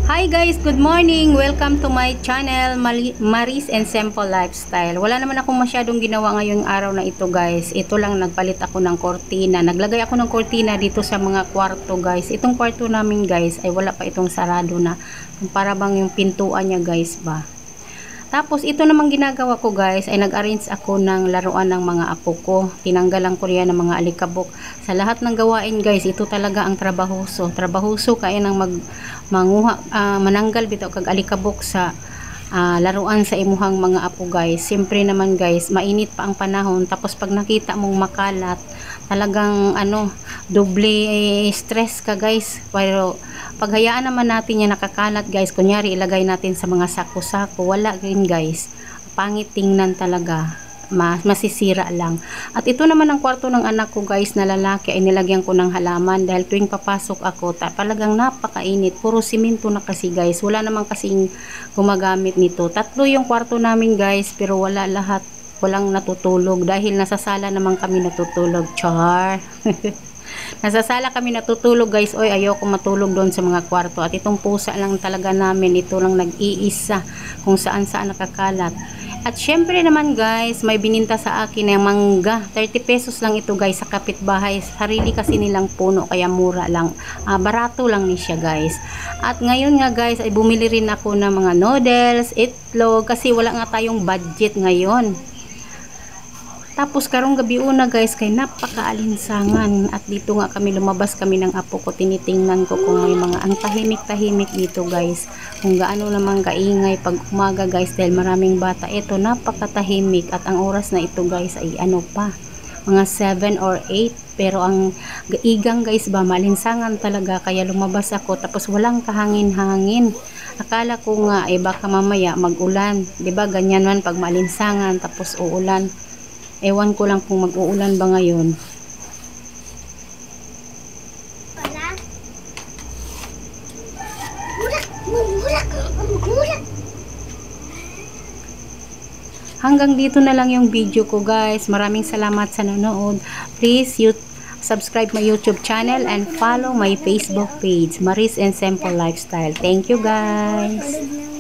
Hi guys, good morning! Welcome to my channel, Maris and Simple Lifestyle. Wala naman akong masyadong ginawa ngayong araw na ito guys. Ito lang, nagpalit ako ng kortina. Naglagay ako ng kortina dito sa mga kwarto guys. Itong kwarto namin guys ay wala pa itong sarado na. Para bang yung pintuan niya guys ba. Tapos ito namang ginagawa ko guys ay nag-arrange ako ng laruan ng mga apo ko. Tinanggalan ko riyan ng mga alikabok. Sa lahat ng gawain guys, ito talaga ang trabahoso. Trabahoso kaya nang mananggal bitaw kag alikabok sa laruan sa imuhang mga apo guys. Siyempre naman guys, mainit pa ang panahon. Tapos pag nakita mong makalat, talagang doble stress ka guys. Pero paghayaan naman natin yan nakakalat guys, kunyari ilagay natin sa mga sako-sako, wala rin guys, pangit tingnan talaga, masisira lang. At ito naman ang kwarto ng anak ko guys na lalaki ay nilagyan ko ng halaman dahil tuwing papasok ako talagang napakainit, puro simento na kasi guys, wala naman kasing gumagamit nito. Tatlo yung kwarto namin guys pero wala lahat, walang natutulog dahil nasa sala naman kami natutulog. Char. Nasa sala kami natutulog guys. Oy, ayoko matulog doon sa mga kwarto. At itong pusa lang talaga namin, ito lang nag-iisa kung saan saan nakakalat. At syempre naman guys, may bininta sa akin ng mangga. 30 pesos lang ito guys sa kapitbahay. Sarili kasi nilang puno kaya mura lang. Barato lang ni siya guys. At ngayon nga guys ay bumili rin ako ng mga noodles, itlog kasi wala nga tayong budget ngayon. Tapos karong gabi una guys kay napakaalinsangan at dito nga kami lumabas kami ng apo ko, tinitingnan ko kung may mga ang tahimik-tahimik dito guys, kung gaano naman kaingay pag umaga guys dahil maraming bata. Ito napakatahimik at ang oras na ito guys ay pa mga 7 or 8 pero ang igang guys ba malinsangan talaga kaya lumabas ako tapos walang kahangin-hangin. Akala ko nga baka mamaya mag-ulan, 'di ba ganyan man pag malinsangan tapos uulan. Ewan ko lang kung mag-uulan ba ngayon. Hanggang dito na lang yung video ko guys. Maraming salamat sa nanonood. Please subscribe my YouTube channel and follow my Facebook page, Maris and Simple Lifestyle. Thank you guys.